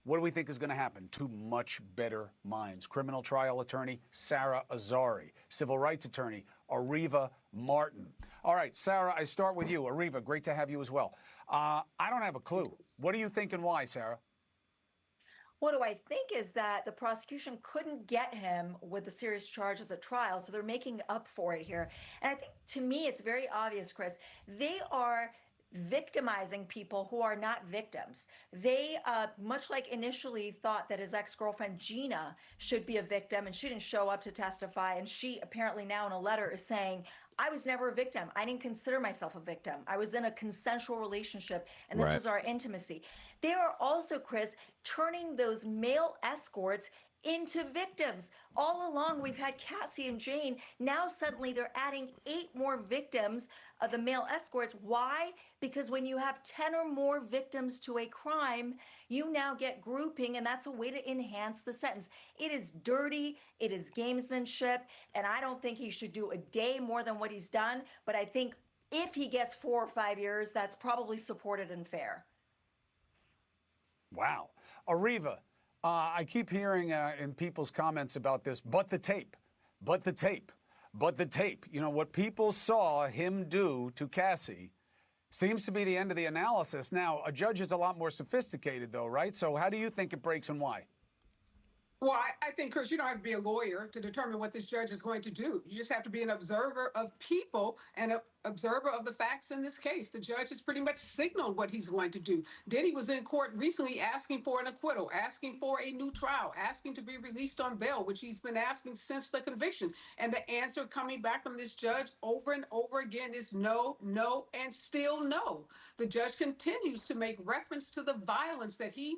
What do we think is going to happen? Two much better minds. Criminal trial attorney Sarah Azari, civil rights attorney Ariva Martin. All right, Sarah, I start with you. Ariva, great to have you as well. I don't have a clue. What do you think and why, Sarah? What do I think is that the prosecution couldn't get him with the serious charges at trial, so they're making up for it here. And I think to me, it's very obvious, Chris, they are victimizing people who are not victims. They, much like initially thought that his ex-girlfriend Gina should be a victim and she didn't show up to testify, and she apparently now in a letter is saying, I was never a victim. I didn't consider myself a victim. I was in a consensual relationship and this Right. was our intimacy. They are also, Chris, turning those male escorts into victims. All along, we've had Cassie and Jane. Now, suddenly, they're adding 8 more victims of the male escorts. Why? Because when you have 10 or more victims to a crime, you now get grouping, and that's a way to enhance the sentence. It is dirty, it is gamesmanship, and I don't think he should do a day more than what he's done. But I think if he gets 4 or 5 years, that's probably supported and fair. Wow. Ariva, I keep hearing in people's comments about this, but the tape, but the tape, but the tape. You know, what people saw him do to Cassie seems to be the end of the analysis. Now, a judge is a lot more sophisticated, though, right? So how do you think it breaks and why? Well, I think, Chris, you don't have to be a lawyer to determine what this judge is going to do. You just have to be an observer of people and an observer of the facts in this case. The judge has pretty much signaled what he's going to do. Diddy was in court recently asking for an acquittal, asking for a new trial, asking to be released on bail, which he's been asking since the conviction. And the answer coming back from this judge over and over again is no, no, and still no. The judge continues to make reference to the violence that he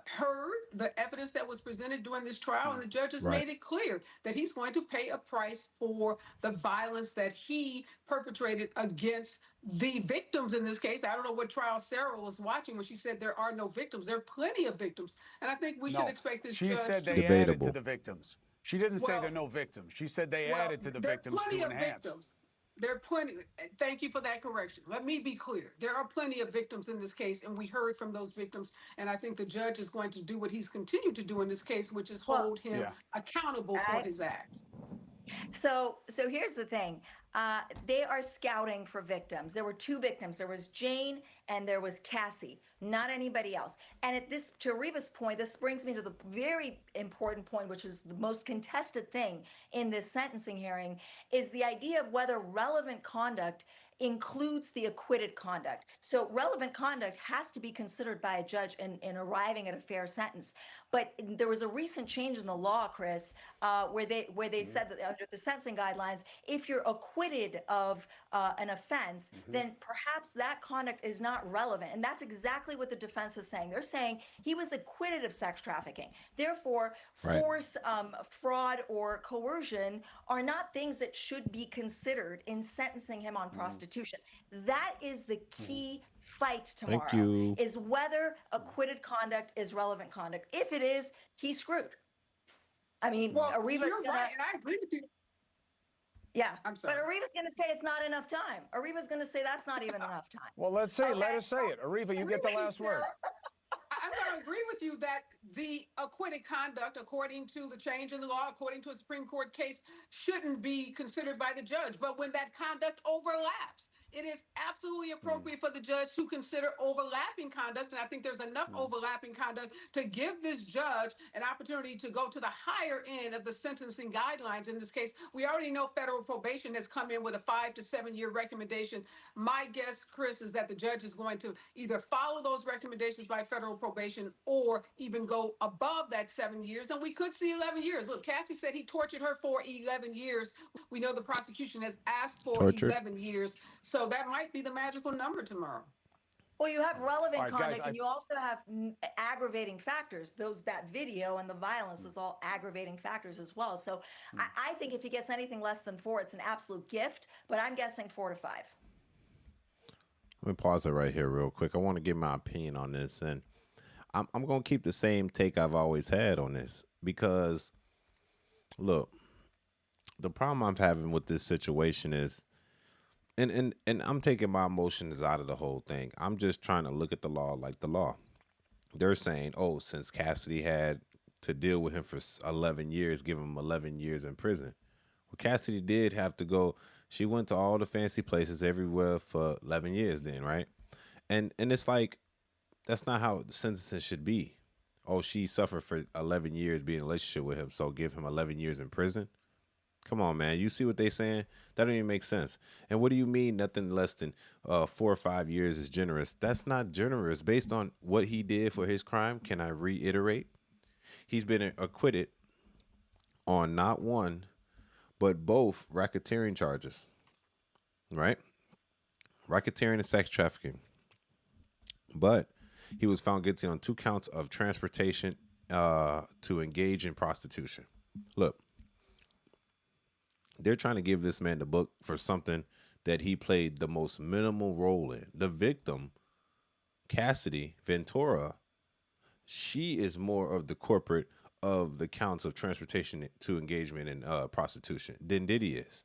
heard, the evidence that was presented during this trial, and the judge has Right. made it clear that he's going to pay a price for the violence that he perpetrated against the victims in this case. I don't know what trial Sarah was watching when she said there are no victims. There are plenty of victims. And I think we should No, expect this she judge said to, they added to Debatable. the victims. She didn't say there well, are no victims. She said they well, added to the there are victims plenty to of enhance. victims. There are plenty. Thank you for that correction. Let me be clear. There are plenty of victims in this case, and we heard from those victims. And I think the judge is going to do what he's continued to do in this case, which is Well, hold him Yeah. accountable for I, his acts. so here's the thing. They are scouting for victims. There were 2 victims. There was Jane and there was Cassie, not anybody else. And at this, to Reva's point, this brings me to the very important point, which is the most contested thing in this sentencing hearing, is the idea of whether relevant conduct includes the acquitted conduct. So relevant conduct has to be considered by a judge in arriving at a fair sentence. But there was a recent change in the law, Chris, where they said that under the sentencing guidelines, if you're acquitted of an offense, then perhaps that conduct is not relevant. And that's exactly what the defense is saying. They're saying he was acquitted of sex trafficking. Therefore, Right. force, fraud, or coercion are not things that should be considered in sentencing him on prostitution. That is the key fight Thank tomorrow, you. is whether acquitted conduct is relevant conduct. If it is, he's screwed. I mean, Well, Ariva's you're gonna, right, and I agree with you. yeah, I'm but sorry. Ariva's gonna say it's not enough time. Ariva's gonna say that's not even enough time. Well, let's see. Let Okay? us say it. Ariva, you get the Agree with you, last word. Sarah. I'm going to agree with you that the acquitted conduct, according to the change in the law, according to a Supreme Court case, shouldn't be considered by the judge. But when that conduct overlaps, it is absolutely appropriate for the judge to consider overlapping conduct. And I think there's enough overlapping conduct to give this judge an opportunity to go to the higher end of the sentencing guidelines. In this case, we already know federal probation has come in with a 5 to 7 year recommendation. My guess, Chris, is that the judge is going to either follow those recommendations by federal probation or even go above that 7 years. And we could see 11 years. Look, Cassie said he tortured her for 11 years. We know the prosecution has asked for Tortured. 11 years. So that might be the magical number tomorrow. Well, you have All relevant right, guys. conduct and you also have aggravating factors. That video and the violence is all aggravating factors as well. So I think if he gets anything less than 4, it's an absolute gift, but I'm guessing 4 to 5. Let me pause it right here real quick. I want to give my opinion on this, and I'm going to keep the same take I've always had on this because, look, the problem I'm having with this situation is, and I'm taking my emotions out of the whole thing. I'm just trying to look at the law like the law. they're saying, oh, since Cassidy had to deal with him for 11 years, give him 11 years in prison. Well, Cassidy did have to go. She went to all the fancy places everywhere for 11 years then, right? And it's like, that's not how the sentencing should be. Oh, she suffered for 11 years being in a relationship with him, so give him 11 years in prison. Come on, man. You see what they saying? That don't even make sense. And what do you mean nothing less than 4 or 5 years is generous? That's not generous. Based on what he did for his crime, can I reiterate? He's been acquitted on not one, but both racketeering charges, right? Racketeering and sex trafficking. But he was found guilty on 2 counts of transportation to engage in prostitution. Look, they're trying to give this man the book for something that he played the most minimal role in. The victim, Cassidy Ventura, she is more of the corporate of the counts of transportation to engagement in prostitution than Diddy is.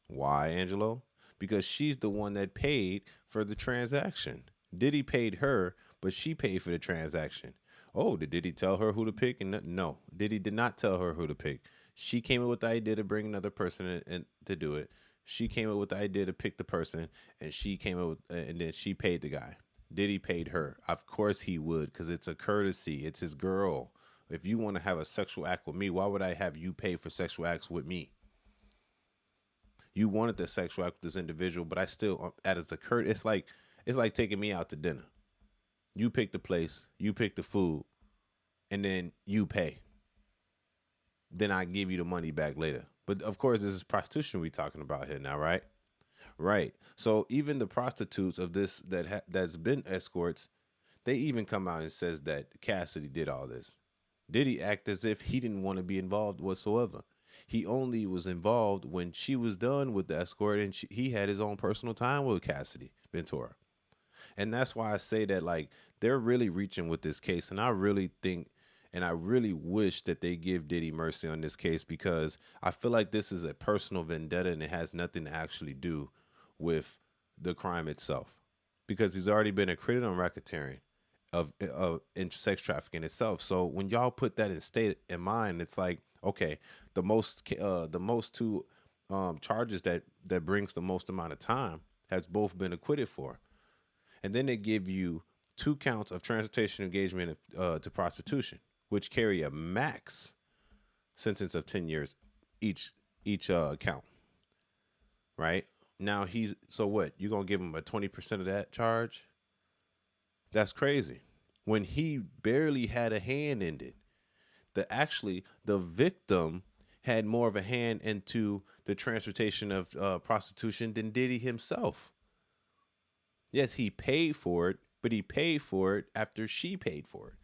Why, Angelo? Because she's the one that paid for the transaction. Diddy paid her, but she paid for the transaction. Oh, did Diddy tell her who to pick? And no, Diddy did not tell her who to pick. She came up with the idea to bring another person in, and to do it. She came up with the idea to pick the person, and she came up with, and then she paid the guy. Diddy paid her. Of course he would, because it's a courtesy. It's his girl. If you want to have a sexual act with me, why would I have you pay for sexual acts with me? You wanted the sexual act with this individual, but I still, as a courtesy, it's like taking me out to dinner. You pick the place, you pick the food, and then you pay. Then I give you the money back later. But of course, this is prostitution we talking about here now, right? Right. So even the prostitutes of this that's been escorts, they even come out and says that Cassidy did all this. Did he act as if he didn't want to be involved whatsoever? He only was involved when she was done with the escort, and he had his own personal time with Cassidy Ventura. And that's why I say that, like, they're really reaching with this case. And I really think, and I really wish that they give Diddy mercy on this case, because I feel like this is a personal vendetta and it has nothing to actually do with the crime itself, because he's already been acquitted on racketeering of in sex trafficking itself. So when y'all put that in mind, it's like, okay, the most two charges that brings the most amount of time has both been acquitted for. And then they give you 2 counts of transportation engagement to prostitution, which carry a max sentence of 10 years each count. Right? Now so what? You gonna give him a 20% of that charge? That's crazy. When he barely had a hand in it. The victim had more of a hand into the transportation of prostitution than Diddy himself. Yes, he paid for it, but he paid for it after she paid for it.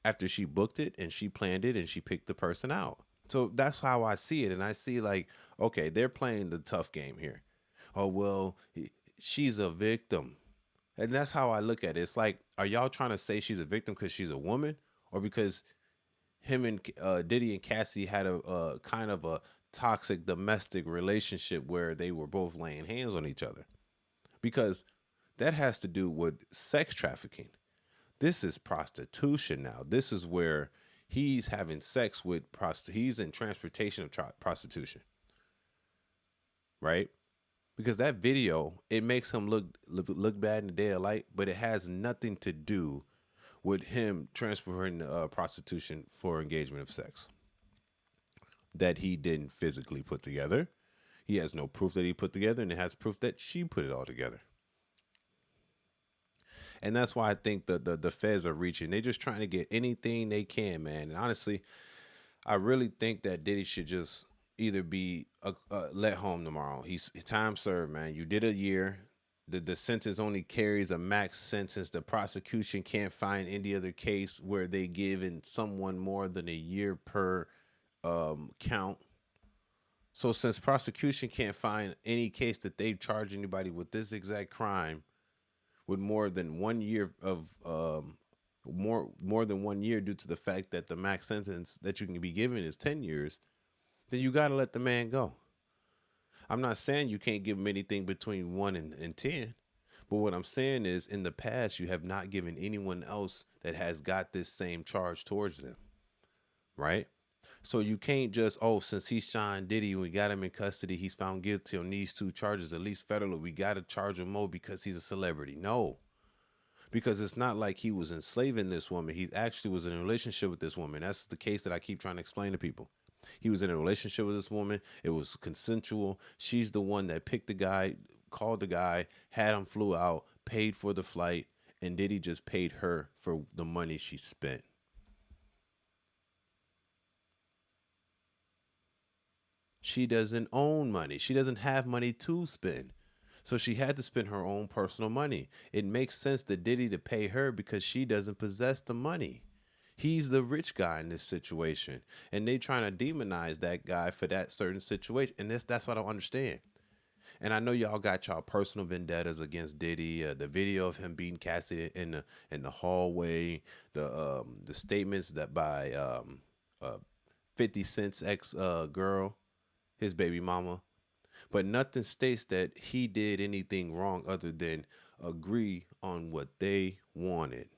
After she booked it and she planned it and she picked the person out. So that's how I see it. And I see, like, okay, they're playing the tough game here. Oh, well, she's a victim. And that's how I look at it. It's like, are y'all trying to say she's a victim because she's a woman, or because him and Diddy and Cassie had a kind of a toxic domestic relationship where they were both laying hands on each other? Because that has to do with sex trafficking. This is prostitution now. This is where he's having sex with he's in transportation of prostitution, right? Because that video, it makes him look bad in the daylight, but it has nothing to do with him transporting prostitution for engagement of sex that he didn't physically put together. He has no proof that he put together, and it has proof that she put it all together. And that's why I think the feds are reaching. They're just trying to get anything they can, man. And honestly, I really think that Diddy should just either be let home tomorrow. He's time served, man. You did a year. The sentence only carries a max sentence. The prosecution can't find any other case where they given someone more than a year per count. So since prosecution can't find any case that they charge anybody with this exact crime with more than 1 year of more than 1 year, due to the fact that the max sentence that you can be given is 10 years, then you got to let the man go. I'm not saying you can't give him anything between 1 and 10, But what I'm saying is, in the past, you have not given anyone else that has got this same charge towards them, right? So you can't just, oh, since he's Sean Diddy, we got him in custody, he's found guilty on these 2 charges, at least federally, we got to charge him more because he's a celebrity. No, because it's not like he was enslaving this woman. He actually was in a relationship with this woman. That's the case that I keep trying to explain to people. He was in a relationship with this woman. It was consensual. She's the one that picked the guy, called the guy, had him flew out, paid for the flight, and Diddy just paid her for the money she spent. She doesn't own money. She doesn't have money to spend. So she had to spend her own personal money. It makes sense to Diddy to pay her because she doesn't possess the money. He's the rich guy in this situation. And they trying to demonize that guy for that certain situation. And that's what I don't understand. And I know y'all got y'all personal vendettas against Diddy. The video of him beating Cassie in the hallway. The statements that by 50 Cent's ex girl, his baby mama. But nothing states that he did anything wrong other than agree on what they wanted.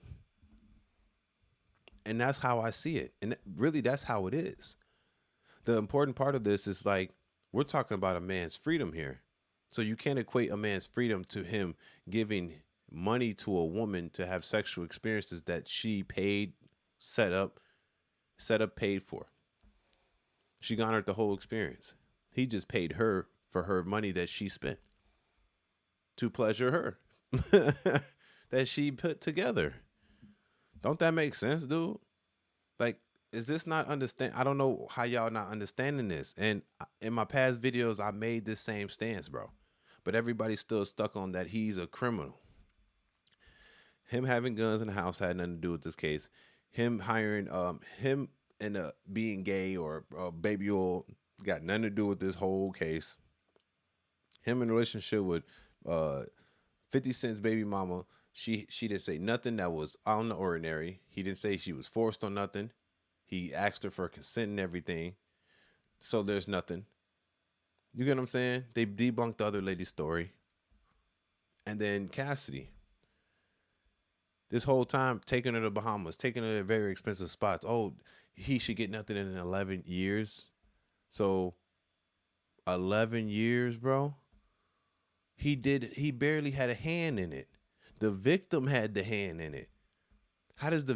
And that's how I see it. And really, that's how it is. The important part of this is like, we're talking about a man's freedom here. So you can't equate a man's freedom to him giving money to a woman to have sexual experiences that she paid, set up, paid for. She garnered the whole experience. He just paid her for her money that she spent to pleasure her that she put together. Don't that make sense, dude? Like, is this not understand? I don't know how y'all not understanding this. And in my past videos, I made this same stance, bro. But everybody's still stuck on that he's a criminal. Him having guns in the house had nothing to do with this case. Him hiring him and being gay or baby oil got nothing to do with this whole case. Him in a relationship with 50 Cent's baby mama, she didn't say nothing that was out of the ordinary. He didn't say she was forced on nothing. He asked her for consent and everything. So there's nothing. You get what I'm saying? They debunked the other lady's story. And then Cassidy, this whole time taking her to Bahamas, taking her to very expensive spots. Oh, he should get nothing in 11 years. So 11 years, bro. He barely had a hand in it. The victim had the hand in it. How does the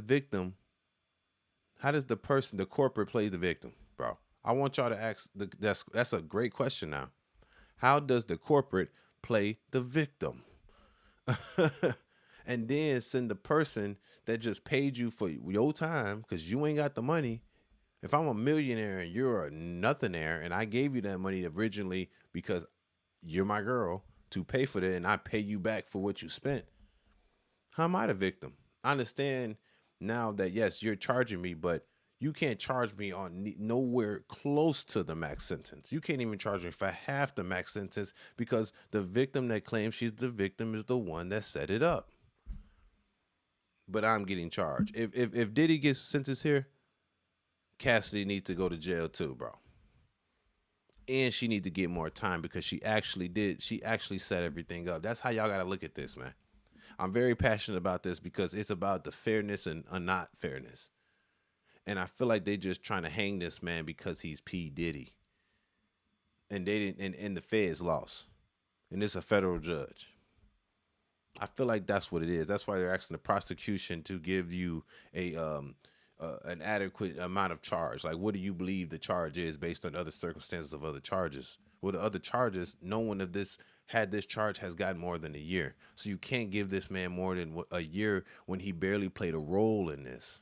person, the corporate, play the victim, bro? I want y'all to ask, that's a great question now. How does the corporate play the victim? And then send the person that just paid you for your time because you ain't got the money. If I'm a millionaire and you're a nothingaire and I gave you that money originally because you're my girl to pay for that and I pay you back for what you spent, how am I the victim? I understand now that, yes, you're charging me, but you can't charge me on nowhere close to the max sentence. You can't even charge me for half the max sentence because the victim that claims she's the victim is the one that set it up. But I'm getting charged. If Diddy gets sentenced here, Cassidy needs to go to jail too, bro. And she needs to get more time because she actually set everything up. That's how y'all got to look at this, man. I'm very passionate about this because it's about the fairness and not fairness. And I feel like they just trying to hang this man because he's P. Diddy. And they didn't, and the feds lost. And it's a federal judge. I feel like that's what it is. That's why they're asking the prosecution to give you an adequate amount of charge. Like, what do you believe the charge is based on other circumstances of other charges? Well, the other charges, no one of this had this charge has gotten more than a year. So you can't give this man more than a year when he barely played a role in this.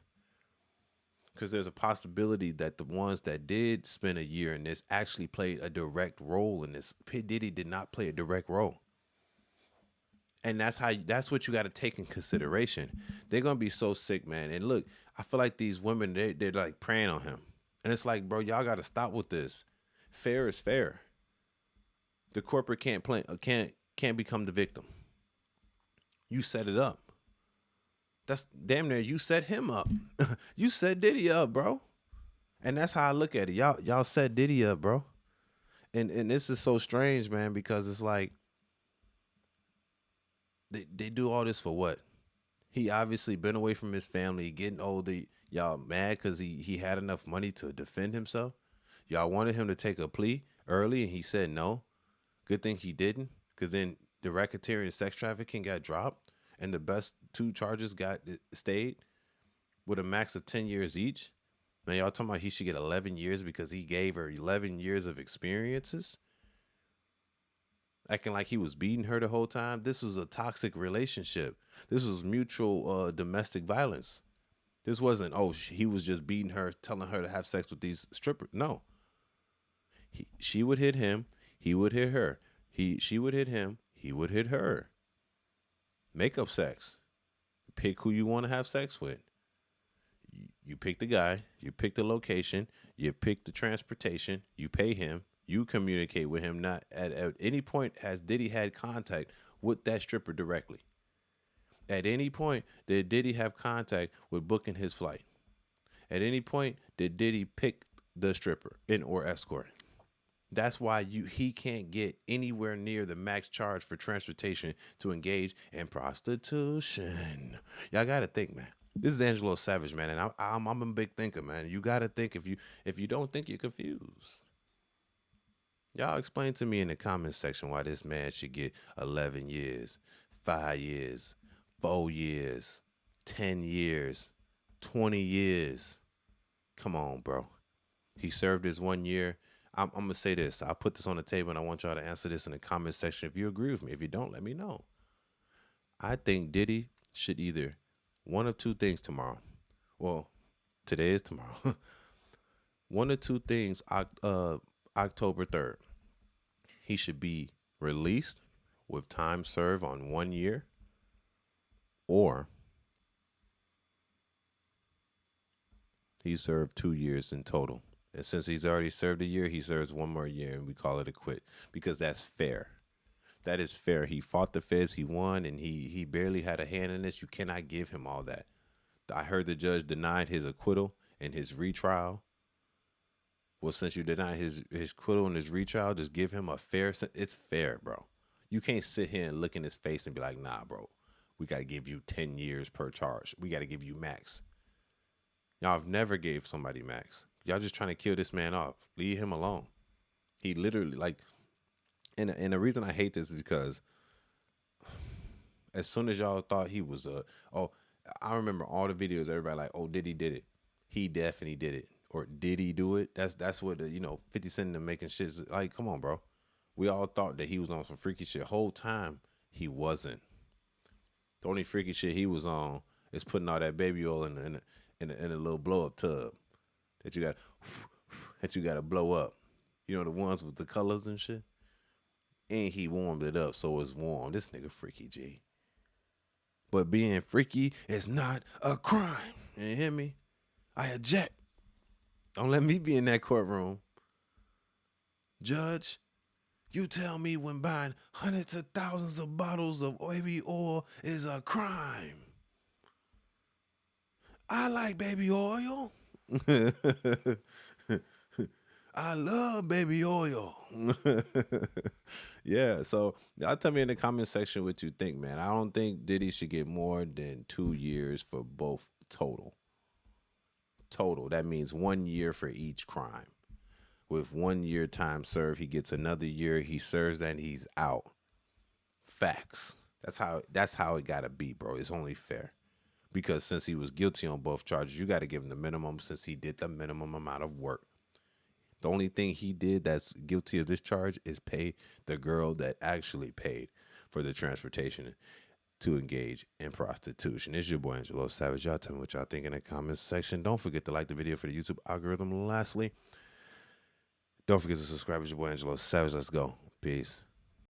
Because there's a possibility that the ones that did spend a year in this actually played a direct role in this. P. Diddy did not play a direct role. And that's what you got to take in consideration. They're going to be so sick, man. And look, I feel like these women, they're like preying on him. And it's like, bro, y'all got to stop with this. Fair is fair. The corporate can't become the victim. You set it up. That's damn near you set him up. You set Diddy up, bro. And that's how I look at it. Y'all set Diddy up, bro. And this is so strange, man, because it's like, They do all this for what? He obviously been away from his family, getting older. Y'all mad because he had enough money to defend himself? Y'all wanted him to take a plea early and he said no. Good thing he didn't, because then the racketeering and sex trafficking got dropped and the best 2 charges got stayed with a max of 10 years each. Now y'all talking about he should get 11 years because he gave her 11 years of experiences? Acting like he was beating her the whole time. This was a toxic relationship. This was mutual domestic violence. This wasn't, he was just beating her, telling her to have sex with these strippers. No. She would hit him. He would hit her. She would hit him. He would hit her. Makeup sex. Pick who you want to have sex with. You pick the guy. You pick the location. You pick the transportation. You pay him. You communicate with him. Not at any point has Diddy had contact with that stripper directly. At any point did Diddy have contact with booking his flight. At any point did Diddy pick the stripper or escort. That's why he can't get anywhere near the max charge for transportation to engage in prostitution. Y'all gotta think, man. This is Angelo Savage, man, and I'm a big thinker, man. You gotta think. If you don't think, you're confused. Y'all explain to me in the comments section why this man should get 11 years, 5 years, 4 years, 10 years, 20 years. Come on, bro. He served his 1 year. I'm going to say this. I'll put this on the table, and I want y'all to answer this in the comment section if you agree with me. If you don't, let me know. I think Diddy should either one of 2 things tomorrow. Well, today is tomorrow. One of 2 things October 3rd. He should be released with time served on 1 year, or he served 2 years in total. And since he's already served a year, he serves 1 more year, and we call it a quit, because that's fair. That is fair. He fought the feds, he won, and he barely had a hand in this. You cannot give him all that. I heard the judge denied his acquittal and his retrial. Well, since you denied his acquittal and his retrial, just give him a fair. It's fair, bro. You can't sit here and look in his face and be like, nah, bro, we got to give you 10 years per charge. We got to give you max. Y'all have never gave somebody max. Y'all just trying to kill this man off. Leave him alone. He literally, and the reason I hate this is because as soon as y'all thought he was I remember all the videos, everybody like, oh, Diddy did it. He definitely did it. Or did he do it? That's what 50 Cent and making shit like, come on, bro. We all thought that he was on some freaky shit. Whole time he wasn't. The only freaky shit he was on is putting all that baby oil in a little blow up tub that you got to blow up. You know, the ones with the colors and shit. And he warmed it up so it's warm. This nigga freaky, G. But being freaky is not a crime. You hear me? I object. Don't let me be in that courtroom. Judge, you tell me when buying hundreds of thousands of bottles of baby oil is a crime. I like baby oil. I love baby oil. Yeah, so y'all tell me in the comment section what you think, man. I don't think Diddy should get more than 2 years for both total. Total. That means 1 year for each crime. With 1 year time served, he gets another year. He serves that and he's out. Facts. That's how it gotta be, bro. It's only fair. Because since he was guilty on both charges, you gotta give him the minimum since he did the minimum amount of work. The only thing he did that's guilty of this charge is pay the girl that actually paid for the transportation to engage in prostitution. It's your boy Angelo Savage. Y'all tell me what y'all think in the comments section. Don't forget to like the video for the YouTube algorithm. Lastly, don't forget to subscribe. It's your boy Angelo Savage. Let's go. Peace.